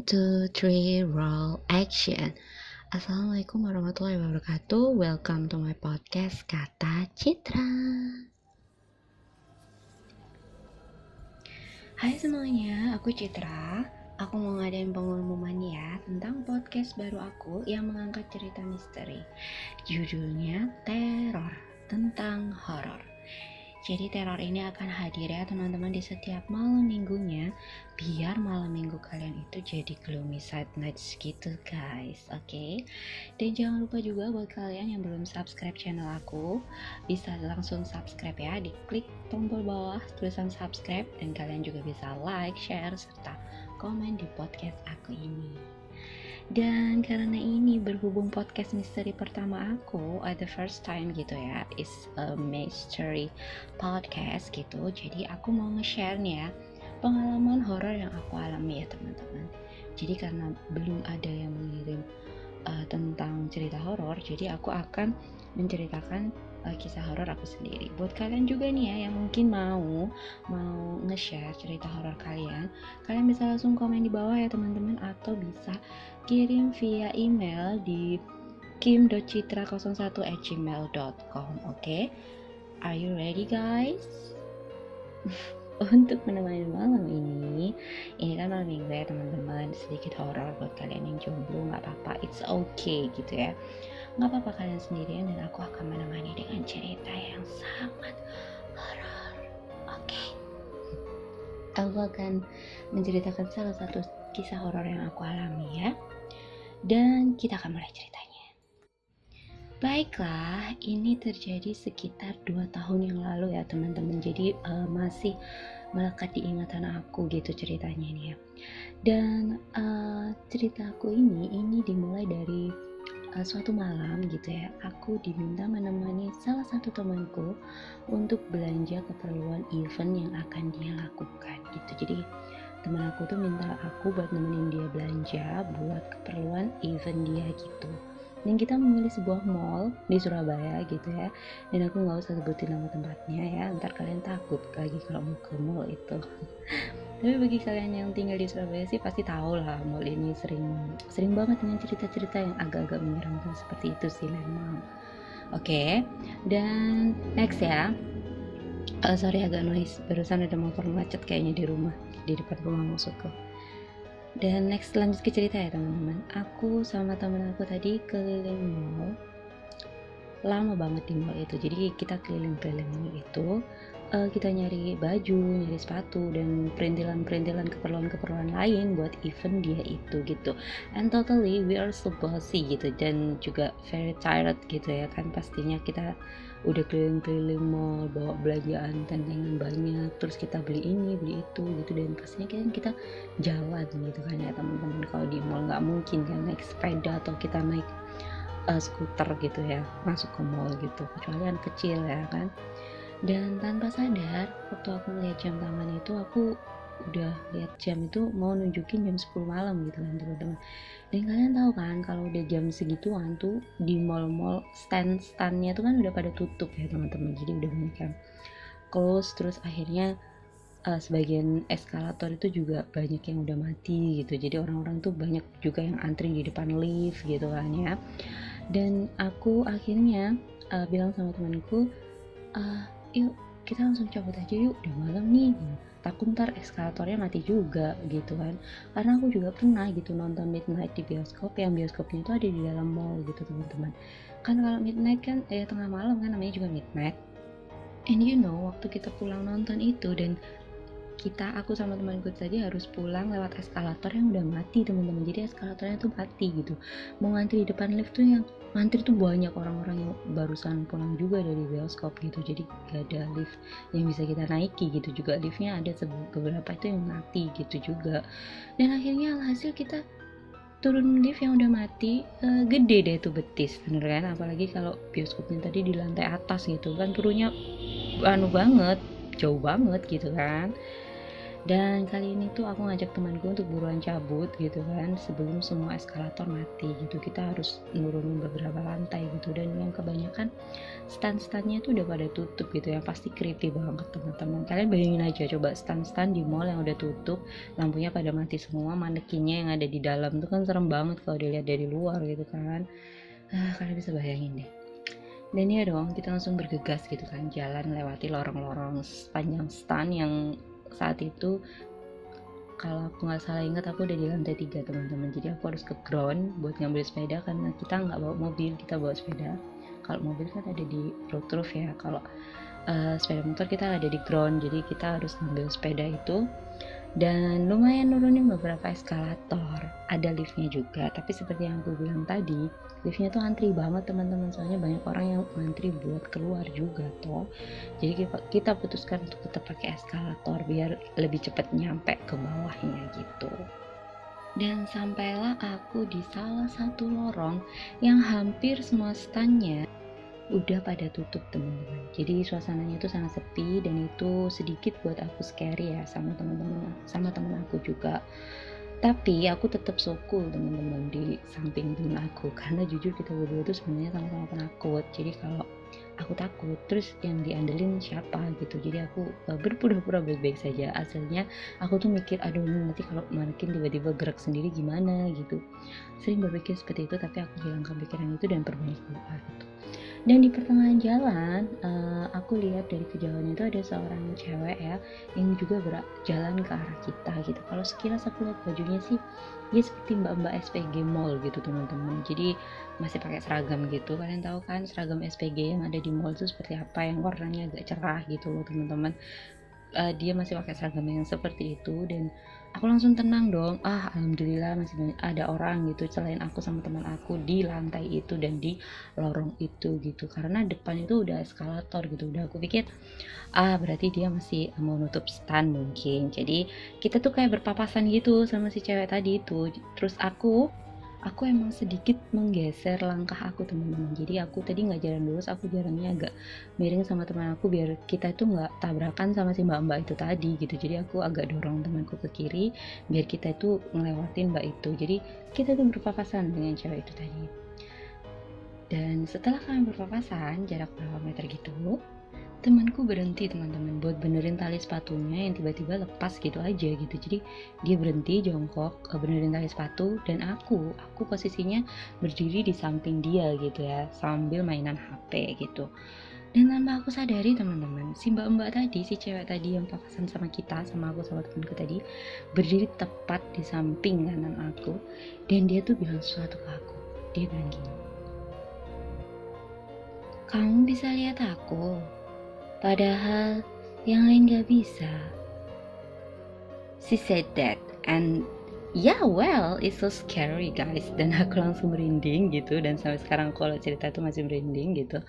2, 3, roll action. Assalamualaikum warahmatullahi wabarakatuh. Welcome to my podcast Kata Citra. Hai semuanya, aku Citra. Aku mau ngadain pengumuman ya tentang podcast baru aku yang mengangkat cerita misteri. Judulnya Teror, tentang horor. Jadi teror ini akan hadir ya teman-teman di setiap malam minggunya, biar malam minggu kalian itu jadi gloomy side nights gitu guys, oke? Dan jangan lupa juga buat kalian yang belum subscribe channel aku, bisa langsung subscribe ya, diklik tombol bawah tulisan subscribe, dan kalian juga bisa like, share, serta komen di podcast aku ini. Dan karena ini berhubung podcast misteri pertama aku, the first time gitu ya, is a mystery podcast gitu. Jadi aku mau nge-share nih ya pengalaman horor yang aku alami ya teman-teman. Jadi karena belum ada yang mengirim tentang cerita horor, jadi aku akan menceritakan kisah horor aku sendiri. Buat kalian juga nih ya yang mungkin mau nge-share cerita horor kalian bisa langsung komen di bawah ya teman-teman, atau bisa kirim via email di kim.citra01@gmail.com. Oke? Are you ready guys? Untuk menemani malam ini kan malam minggu ya teman-teman, sedikit horor buat kalian yang jomblo, nggak apa-apa, it's okay gitu ya, nggak apa-apa kalian sendirian, dan aku akan menemani dengan cerita yang sangat horor. Oke. Aku akan menceritakan salah satu kisah horor yang aku alami ya, dan kita akan mulai ceritanya. Baiklah, ini terjadi sekitar 2 tahun yang lalu ya teman-teman. Jadi masih melekat di ingatan aku gitu ceritanya nih ya. Dan ceritaku ini dimulai dari suatu malam gitu ya. Aku diminta menemani salah satu temanku untuk belanja keperluan event yang akan dia lakukan gitu. Jadi teman aku tuh minta aku buat nemenin dia belanja buat keperluan event dia gitu. Dan kita memilih sebuah mall di Surabaya gitu ya, dan aku nggak usah sebutin nama tempatnya ya, ntar kalian takut lagi kalau mau ke mall itu. Tapi bagi kalian yang tinggal di Surabaya sih pasti tahu lah, mall ini sering banget dengan cerita-cerita yang agak-agak menyeramkan seperti itu sih memang. Oke, dan next ya. Sorry agak noise, barusan ada motor macet kayaknya di depan rumah maksudku. Dan next lanjut ke cerita ya teman-teman. Aku sama teman aku tadi keliling mall, lama banget di mall itu. Jadi kita keliling-keliling mall itu, kita nyari baju, nyari sepatu, dan perintilan keperluan lain buat event dia itu gitu. And totally we are so bossy gitu, dan juga very tired gitu ya kan, pastinya kita udah keliling-keliling mall bawa belanjaan tentengan banyak, terus kita beli ini beli itu gitu, dan pastinya kita jalan gitu kan ya teman-teman. Kalau di mall nggak mungkin kan naik sepeda atau kita naik skuter gitu ya masuk ke mall gitu, kecuali anak kecil ya kan. Dan tanpa sadar waktu aku melihat jam tangan itu, aku udah lihat jam itu mau nunjukin jam 10 malam gitu kan teman-teman. Dan kalian tahu kan kalau udah jam segituan tuh di mall-mall stand-standnya tuh kan udah pada tutup ya teman-teman, jadi udah banyak yang close. Terus akhirnya sebagian eskalator itu juga banyak yang udah mati gitu, jadi orang-orang tuh banyak juga yang antri di depan lift gitu kan ya. Dan aku akhirnya bilang sama temanku, yuk kita langsung cabut aja yuk, udah malam nih, takut ntar eskalatornya mati juga gitu kan. Karena aku juga pernah gitu nonton midnight di bioskop, yang bioskopnya itu ada di dalam mall gitu teman-teman. Kan kalau midnight kan tengah malam kan, namanya juga midnight. And you know, waktu kita pulang nonton itu, dan aku sama temanku tadi harus pulang lewat eskalator yang udah mati teman-teman. Jadi eskalatornya tuh mati gitu. Mau ngantri di depan lift tuh, yang ngantri tuh banyak orang-orang yang barusan pulang juga dari bioskop gitu. Jadi gak ada lift yang bisa kita naiki gitu. Juga liftnya ada beberapa itu yang mati gitu juga. Dan akhirnya alhasil kita turun lift yang udah mati. Gede deh tuh betis, bener kan? Apalagi kalau bioskopnya tadi di lantai atas gitu kan, turunnya banget, jauh banget gitu kan. Dan kali ini tuh aku ngajak temanku untuk buruan cabut gitu kan, sebelum semua eskalator mati gitu. Kita harus nurunin beberapa lantai gitu, dan yang kebanyakan stand-standnya tuh udah pada tutup gitu, yang pasti creepy banget teman-teman. Kalian bayangin aja coba stand-stand di mall yang udah tutup, lampunya pada mati semua, manekinnya yang ada di dalam tuh kan serem banget kalau dilihat dari luar gitu kan. Kalian bisa bayangin deh. Dan ya dong, kita langsung bergegas gitu kan, jalan lewati lorong-lorong sepanjang stand yang saat itu, kalau aku nggak salah ingat, aku udah di lantai 3 teman-teman. Jadi aku harus ke ground buat ngambil sepeda karena kita nggak bawa mobil, kita bawa sepeda. Kalau mobil kan ada di road roof ya, kalau sepeda motor kita ada di ground, jadi kita harus ngambil sepeda itu. Dan lumayan nurunin beberapa eskalator, ada liftnya juga, tapi seperti yang aku bilang tadi, liftnya tuh antri banget teman-teman, soalnya banyak orang yang antri buat keluar juga toh. Jadi kita putuskan untuk tetap pakai eskalator biar lebih cepat nyampe ke bawahnya gitu. Dan sampailah aku di salah satu lorong yang hampir semua standnya udah pada tutup teman-teman. Jadi suasananya itu sangat sepi, dan itu sedikit buat aku scary ya, sama teman aku juga. Tapi aku tetap so cool teman-teman di samping temen aku, karena jujur kita berdua tuh sebenarnya sama-sama penakut. Jadi kalau aku takut, terus yang diandelin siapa gitu. Jadi aku berpura-pura baik-baik saja. Aslinya aku tuh mikir, aduh nanti kalau manekin tiba-tiba gerak sendiri gimana gitu. Sering berpikir seperti itu, tapi aku hilangkan pikiran itu dan perbanyak doa gitu. Dan di pertengahan jalan, aku lihat dari kejauhan itu ada seorang cewek ya, yang juga berjalan ke arah kita gitu. Kalau sekilas aku lihat bajunya sih, dia seperti mbak-mbak SPG mall gitu teman-teman. Jadi masih pakai seragam gitu. Kalian tahu kan seragam SPG yang ada di mall itu seperti apa, yang warnanya agak cerah gitu loh teman-teman. Dia masih pakai seragam yang seperti itu, dan aku langsung tenang dong. Alhamdulillah masih ada orang gitu selain aku sama teman aku di lantai itu dan di lorong itu gitu, karena depan itu udah eskalator gitu. Udah aku pikir berarti dia masih mau nutup stand mungkin. Jadi kita tuh kayak berpapasan gitu sama si cewek tadi itu. Terus aku emang sedikit menggeser langkah aku teman-teman. Jadi aku tadi nggak jalan lurus, aku jalannya agak miring sama teman aku biar kita itu nggak tabrakan sama si mbak-mbak itu tadi gitu. Jadi aku agak dorong temanku ke kiri biar kita itu ngelewatin mbak itu. Jadi kita tuh berpapasan dengan cewek itu tadi. Dan setelah kami berpapasan jarak berapa meter gitu, temanku berhenti teman-teman buat benerin tali sepatunya yang tiba-tiba lepas gitu aja gitu. Jadi dia berhenti jongkok benerin tali sepatu, dan aku posisinya berdiri di samping dia gitu ya, sambil mainan HP gitu. Dan tanpa aku sadari teman-teman, si mbak-mbak tadi, si cewek tadi yang papasan sama kita, sama aku sama temanku tadi, berdiri tepat di samping kanan aku, dan dia tuh bilang sesuatu ke aku. Dia bilang gini, "Kamu bisa lihat aku, padahal yang lain gak bisa." She said that, and yeah, well, it's so scary guys. Dan aku langsung merinding gitu, dan sampai sekarang kalau cerita itu masih merinding gitu.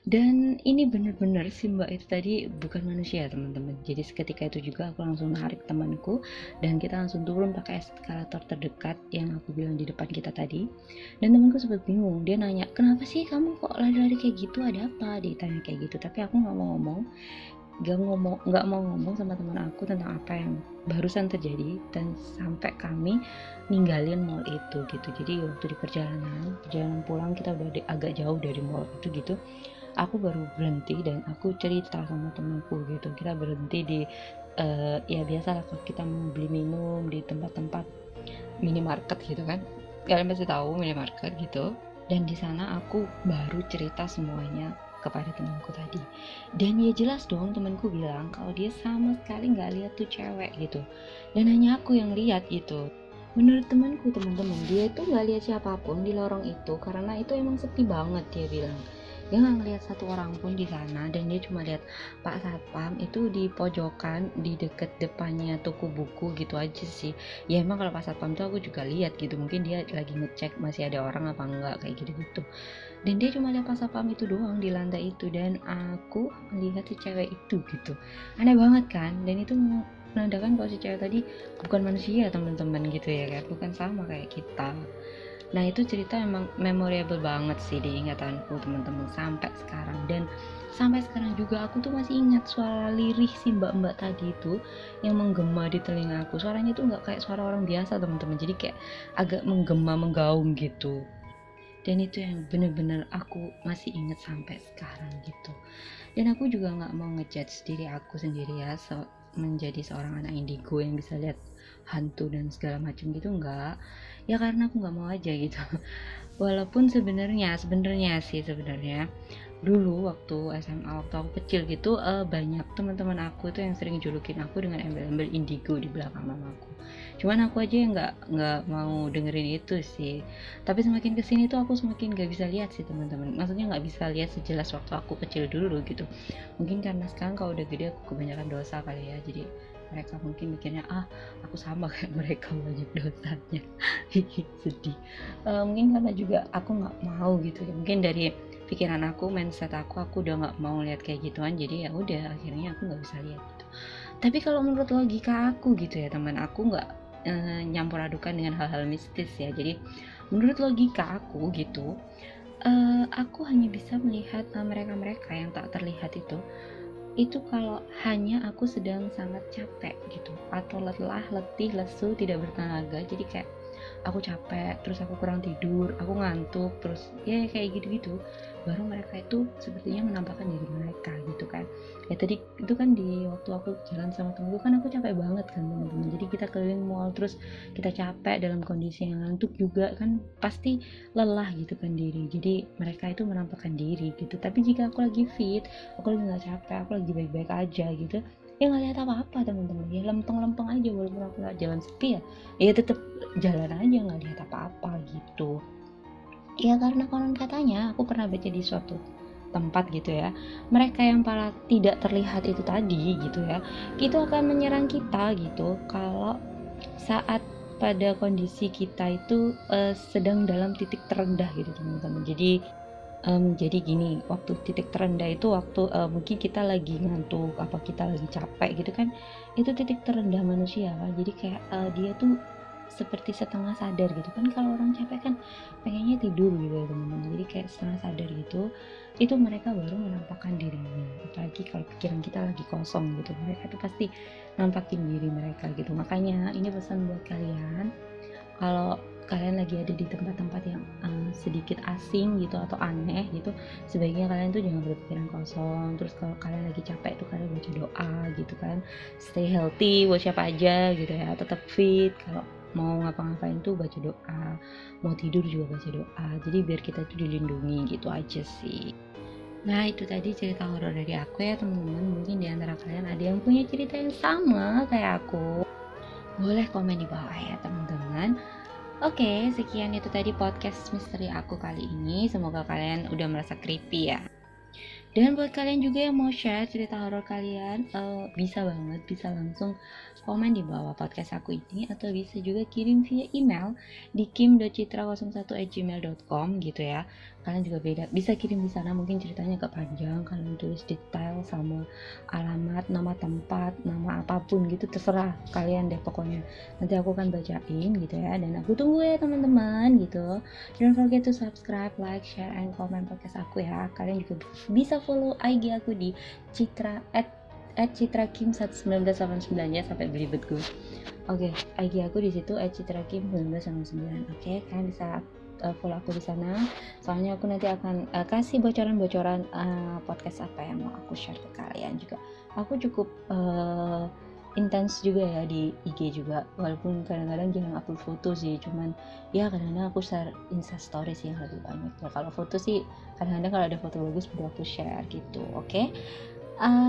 Dan ini bener-bener si mbak itu tadi bukan manusia teman-teman. Jadi seketika itu juga aku langsung narik temanku, dan kita langsung turun pakai eskalator terdekat yang aku bilang di depan kita tadi. Dan temanku sempat bingung, dia nanya, "Kenapa sih kamu kok lari-lari kayak gitu, ada apa?" Dia tanya kayak gitu. Tapi aku nggak mau ngomong sama teman aku tentang apa yang barusan terjadi, dan sampai kami ninggalin mall itu gitu. Jadi waktu di perjalanan pulang, kita udah agak jauh dari mall itu gitu, aku baru berhenti dan aku cerita sama temanku gitu. Kita berhenti di ya biasalah kalau kita mau beli minum di tempat-tempat minimarket gitu kan, kalian pasti tahu minimarket gitu. Dan di sana aku baru cerita semuanya kepada temanku tadi. Dan ya jelas dong, temanku bilang kalau dia sama sekali nggak lihat tuh cewek gitu, dan hanya aku yang lihat gitu. Menurut temanku teman-teman, dia itu nggak lihat siapapun di lorong itu karena itu emang sepi banget. Dia bilang dia nggak ngelihat satu orang pun di sana, dan dia cuma lihat Pak Satpam itu di pojokan di deket depannya toko buku gitu aja sih. Ya emang kalau Pak Satpam tuh aku juga lihat gitu, mungkin dia lagi ngecek masih ada orang apa enggak kayak gitu-gitu. Dan dia cuma lihat Pak Satpam itu doang di lantai itu, dan aku melihat si cewek itu gitu. Aneh banget kan? Dan itu menandakan kalau si cewek tadi bukan manusia teman-teman gitu ya kan, bukan sama kayak kita. Nah itu cerita emang memorable banget sih di ingatanku teman-teman sampai sekarang. Dan sampai sekarang juga aku tuh masih ingat suara lirih si mbak-mbak tadi itu yang menggema di telingaku. Suaranya tuh nggak kayak suara orang biasa teman-teman, jadi kayak agak menggema menggaung gitu. Dan itu yang bener-bener aku masih ingat sampai sekarang gitu. Dan aku juga nggak mau ngejudge diri aku sendiri ya, menjadi seorang anak indigo yang bisa lihat hantu dan segala macam gitu, enggak ya, karena aku nggak mau aja gitu. Walaupun sebenarnya dulu waktu SMA, waktu aku kecil gitu, banyak teman-teman aku tuh yang sering julukin aku dengan embel-embel indigo di belakang namaku. Cuman aku aja yang nggak mau dengerin itu sih. Tapi semakin kesini tuh aku semakin nggak bisa lihat sih teman-teman. Maksudnya nggak bisa lihat sejelas waktu aku kecil dulu gitu. Mungkin karena sekarang kalau udah gede aku kebanyakan dosa kali ya. Jadi mereka mungkin mikirnya aku sama kayak mereka banyak dosanya. Sedih. Mungkin karena juga aku nggak mau gitu ya. Mungkin dari pikiran aku, mindset aku udah nggak mau lihat kayak gituan, jadi ya udah akhirnya aku nggak bisa lihat gitu. Tapi kalau menurut logika aku gitu ya teman, aku nggak nyampur adukan dengan hal-hal mistis ya. Jadi menurut logika aku gitu, aku hanya bisa melihat mereka-mereka yang tak terlihat itu kalau hanya aku sedang sangat capek gitu, atau lelah, letih, lesu, tidak bertenaga. Jadi kayak aku capek, terus aku kurang tidur, aku ngantuk, terus ya kayak gitu-gitu, baru mereka itu sepertinya menampakkan diri mereka gitu kan. Ya tadi itu kan di waktu aku jalan sama temenku kan aku capek banget kan teman-teman, jadi kita keliling mall terus kita capek dalam kondisi yang ngantuk juga kan, pasti lelah gitu kan diri, jadi mereka itu menampakkan diri gitu. Tapi jika aku lagi fit, aku lagi nggak capek, aku lagi baik-baik aja gitu, ya nggak lihat apa-apa teman-teman, ya lempeng-lempeng aja. Walaupun aku lewat jalan sepi ya tetap jalan aja, nggak lihat apa-apa gitu ya. Karena konon katanya aku pernah baca di suatu tempat gitu ya, mereka yang para tidak terlihat itu tadi gitu ya, itu akan menyerang kita gitu kalau saat pada kondisi kita itu sedang dalam titik terendah gitu teman-teman. Jadi gini, waktu titik terendah itu waktu mungkin kita lagi ngantuk, apa kita lagi capek gitu kan, itu titik terendah manusia kan. Jadi kayak dia tuh seperti setengah sadar gitu kan. Kalau orang capek kan pengennya tidur gitu ya teman-teman, jadi kayak setengah sadar gitu. Itu mereka baru menampakkan dirinya. Apalagi kalau pikiran kita lagi kosong gitu, mereka tuh pasti nampakin diri mereka gitu. Makanya ini pesan buat kalian, kalau kalian lagi ada di tempat-tempat yang sedikit asing gitu atau aneh gitu, sebaiknya kalian tuh jangan berpikiran kosong. Terus kalau kalian lagi capek tuh kalian baca doa gitu kan, stay healthy buat siapa aja gitu ya, tetap fit. Kalau mau ngapa-ngapain tuh baca doa, mau tidur juga baca doa, jadi biar kita tuh dilindungi gitu aja sih. Nah itu tadi cerita horor dari aku ya teman-teman. Mungkin di antara kalian ada yang punya cerita yang sama kayak aku, boleh komen di bawah ya teman-teman. Oke, sekian itu tadi podcast misteri aku kali ini. Semoga kalian udah merasa creepy ya. Dan buat kalian juga yang mau share cerita horor kalian, bisa banget, bisa langsung komen di bawah podcast aku ini, atau bisa juga kirim via email di kim.citra01@gmail.com gitu ya. Kalian juga bisa kirim di sana, mungkin ceritanya agak panjang, kalian tulis detail sama alamat, nama tempat, nama apapun gitu, terserah kalian deh pokoknya. Nanti aku akan bacain gitu ya, dan aku tunggu ya teman-teman gitu. Don't forget to subscribe, like, share, and comment podcast aku ya. Kalian juga bisa follow IG aku di Citra @citrakim1989 ya, sampai belibet gue. Oke, IG aku di situ @citrakim1989. Oke, kalian bisa follow aku di sana. Soalnya aku nanti akan kasih bocoran-bocoran podcast apa yang mau aku share ke kalian juga. Aku cukup intens juga ya di IG juga, walaupun kadang-kadang jarang upload foto sih, cuman ya kadang-kadang aku share Insta story sih yang lebih banyak ya. Kalau foto sih kadang-kadang kalau ada foto bagus baru aku share gitu. Oke.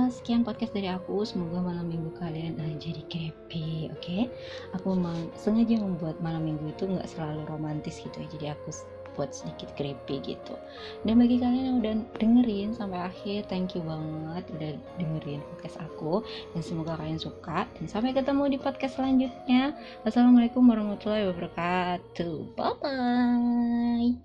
Sekian podcast dari aku, semoga malam minggu kalian jadi creepy. Oke. Aku sengaja membuat malam minggu itu nggak selalu romantis gitu ya, jadi aku buat sedikit creepy gitu. Dan bagi kalian yang udah dengerin sampai akhir, thank you banget udah dengerin podcast aku, dan semoga kalian suka. Dan sampai ketemu di podcast selanjutnya. Wassalamualaikum warahmatullahi wabarakatuh. Bye bye.